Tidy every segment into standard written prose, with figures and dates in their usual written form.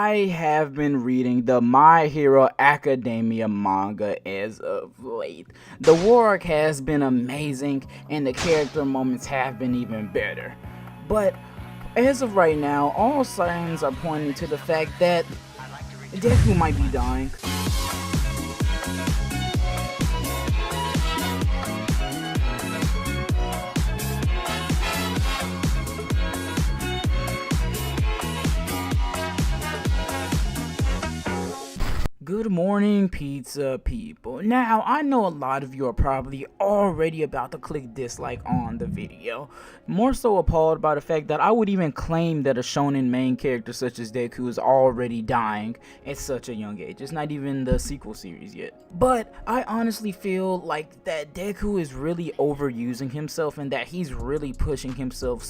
I have been reading the My Hero Academia manga as of late. The war arc has been amazing, and the character moments have been even better. But as of right now, all signs are pointing to the fact that Deku might be dying. Good morning, pizza people. Now, I know a lot of you are probably already about to click dislike on the video. More so appalled by the fact that I would even claim that a shonen main character such as Deku is already dying at such a young age. It's not even the sequel series yet. But I honestly feel like that Deku is really overusing himself and that he's really pushing himself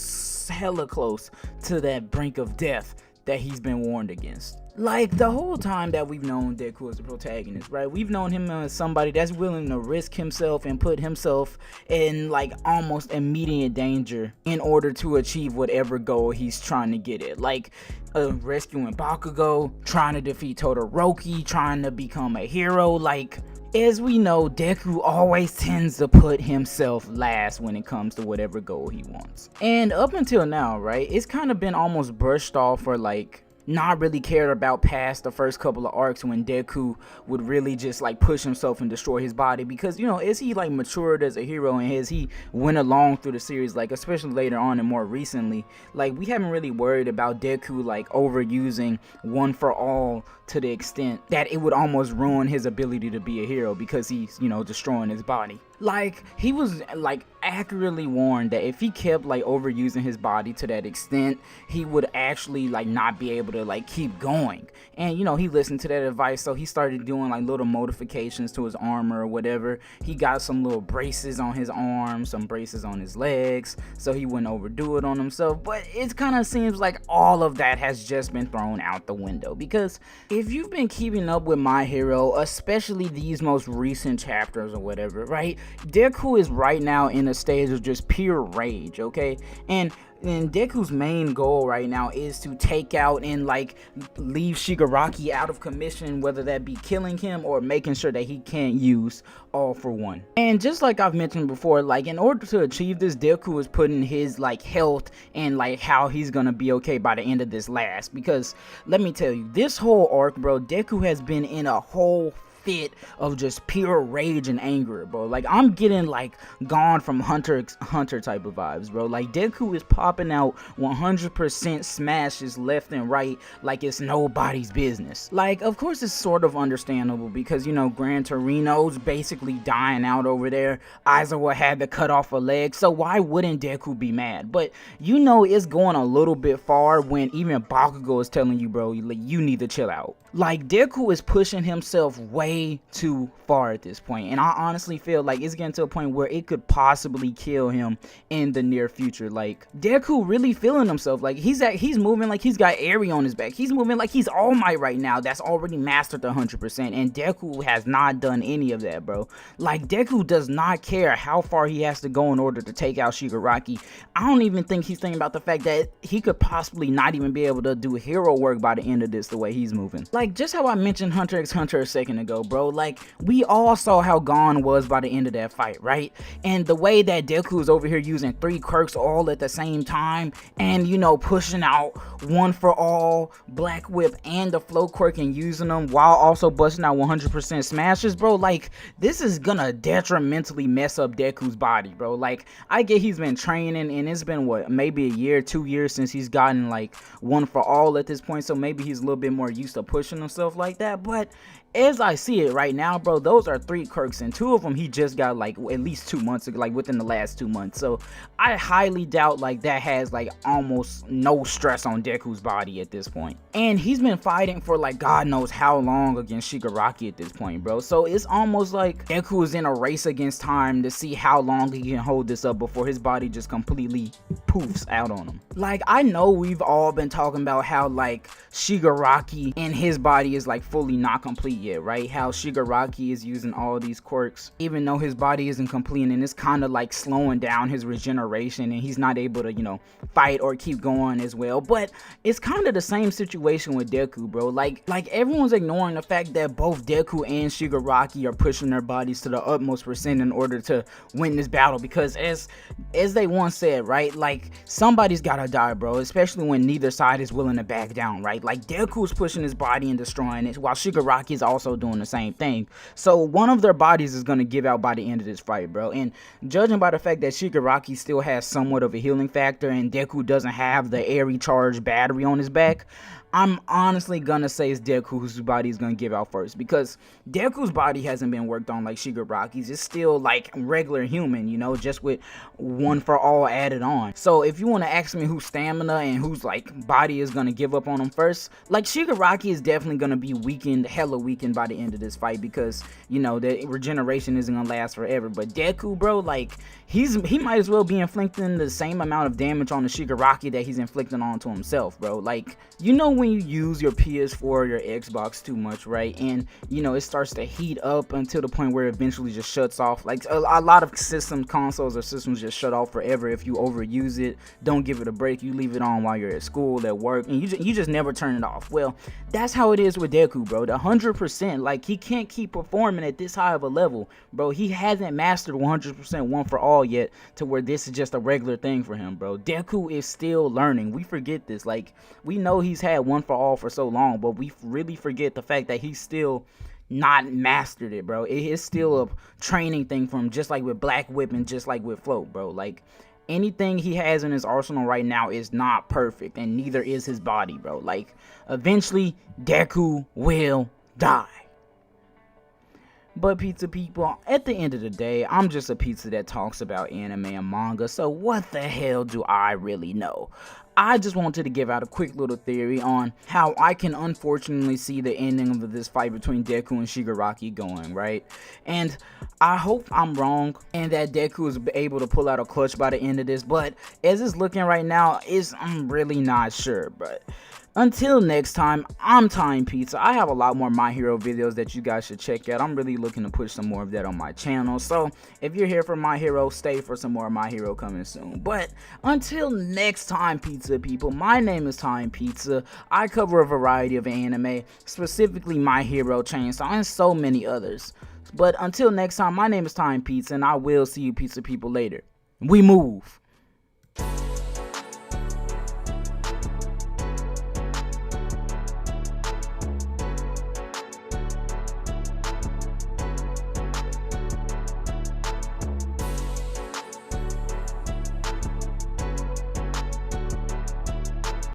hella close to that brink of death that he's been warned against. Like, the whole time that we've known Deku as the protagonist, right? We've known him as somebody that's willing to risk himself and put himself in, like, almost immediate danger in order to achieve whatever goal he's trying to get at. Like, rescuing Bakugo, trying to defeat Todoroki, trying to become a hero. Like, as we know, Deku always tends to put himself last when it comes to whatever goal he wants. And up until now, right, it's kind of been almost brushed off for, like, not really cared about past the first couple of arcs when Deku would really just like push himself and destroy his body, because, you know, as he like matured as a hero and as he went along through the series, like especially later on and more recently, like we haven't really worried about Deku like overusing One for All to the extent that it would almost ruin his ability to be a hero because he's, you know, destroying his body. Like, he was like accurately warned that if he kept like overusing his body to that extent, he would actually like not be able to like keep going. And, you know, he listened to that advice, so he started doing like little modifications to his armor or whatever. He got some little braces on his arms, some braces on his legs, so he wouldn't overdo it on himself. But it kind of seems like all of that has just been thrown out the window, because if you've been keeping up with My Hero, especially these most recent chapters or whatever, right, Deku is right now in a stage of just pure rage, okay? And Deku's main goal right now is to take out and like leave Shigaraki out of commission, whether that be killing him or making sure that he can't use All for One. And just like I've mentioned before, like in order to achieve this, Deku is putting his like health and like how he's gonna be okay by the end of this last, because let me tell you, this whole arc, bro, Deku has been in a whole fit of just pure rage and anger, bro. Like, I'm getting like Gone from Hunter type of vibes, bro. Like, Deku is popping out 100% smashes left and right like it's nobody's business. Like, of course it's sort of understandable because, you know, Gran Torino's basically dying out over there. Aizawa had to cut off a leg, so why wouldn't Deku be mad? But you know it's going a little bit far when even Bakugo is telling you, bro, like, you need to chill out. Like, Deku is pushing himself way too far at this point, and I honestly feel like it's getting to a point where it could possibly kill him in the near future. Like, Deku really feeling himself. Like, he's moving like he's got Eri on his back. He's moving like he's All Might right now, that's already mastered the 100%, and Deku has not done any of that, bro. Like, Deku does not care how far he has to go in order to take out Shigaraki. I don't even think he's thinking about the fact that he could possibly not even be able to do hero work by the end of this the way he's moving. Like, just how I mentioned Hunter x Hunter a second ago, bro, like, we all saw how Gon was by the end of that fight, right? And the way that Deku is over here using 3 quirks all at the same time, and, you know, pushing out One for All, Black Whip, and the Flow quirk and using them while also busting out 100% smashes, bro, like, this is gonna detrimentally mess up Deku's body, bro. Like, I get he's been training, and it's been, what, maybe a year, 2 years since he's gotten, like, One for All at this point, so maybe he's a little bit more used to pushing himself like that. But as I see it right now, bro, those are 3 quirks, and 2 of them he just got like at least 2 months ago, like within the last 2 months. So I highly doubt like that has like almost no stress on Deku's body at this point. And he's been fighting for like God knows how long against Shigaraki at this point, bro. So it's almost like Deku is in a race against time to see how long he can hold this up before his body just completely poofs out on him. Like, I know we've all been talking about how like Shigaraki in his body is like fully not complete yet, right? How Shigaraki is using all these quirks, even though his body isn't complete, and it's kind of like slowing down his regeneration, and he's not able to, you know, fight or keep going as well. But it's kind of the same situation with Deku, bro. Like everyone's ignoring the fact that both Deku and Shigaraki are pushing their bodies to the utmost percent in order to win this battle, because as they once said, right, like somebody's gotta die, bro, especially when neither side is willing to back down, right? Like Deku's pushing his body and destroying it, while Shigaraki is also doing the same thing. So one of their bodies is gonna give out by the end of this fight, bro. And judging by the fact that Shigaraki still has somewhat of a healing factor and Deku doesn't have the airy charged battery on his back, I'm honestly gonna say it's Deku whose body is gonna give out first, because Deku's body hasn't been worked on like Shigaraki's. It's still like regular human, you know, just with one for all added on. So if you want to ask me whose stamina and whose like body is gonna give up on him first, like Shigaraki is definitely gonna be weakened, hella weakened by the end of this fight, because you know the regeneration isn't gonna last forever. But Deku, bro, like he might as well be inflicting the same amount of damage on the Shigaraki that he's inflicting onto himself, bro. Like, you know, when you use your PS4 or your Xbox too much, right, and you know it starts to heat up until the point where it eventually just shuts off. Like a lot of consoles or systems just shut off forever if you overuse it, don't give it a break, you leave it on while you're at school, at work, and you just never turn it off. Well, that's how it is with Deku, bro. The 100%, like he can't keep performing at this high of a level, bro. He hasn't mastered 100% one for all yet, to where this is just a regular thing for him, bro. Deku is still learning. We forget this. Like, we know he's had one for all for so long, but we really forget the fact that he's still not mastered it, bro. It is still a training thing for him, just like with Black Whip and just like with Float, bro. Like, anything he has in his arsenal right now is not perfect, and neither is his body, bro. Like, eventually Deku will die. But pizza people, at the end of the day, I'm just a pizza that talks about anime and manga, so what the hell do I really know? I just wanted to give out a quick little theory on how I can unfortunately see the ending of this fight between Deku and Shigaraki going, right? And I hope I'm wrong and that Deku is able to pull out a clutch by the end of this, but as it's looking right now, I'm really not sure. But until next time, I'm Tine Pizza. I have a lot more My Hero videos that you guys should check out. I'm really looking to push some more of that on my channel. So if you're here for My Hero, stay for some more My Hero coming soon. But until next time, pizza people, my name is Tine Pizza. I cover a variety of anime, specifically My Hero, Chainsaw, and so many others. But until next time, my name is Tine Pizza, and I will see you pizza people later. We move.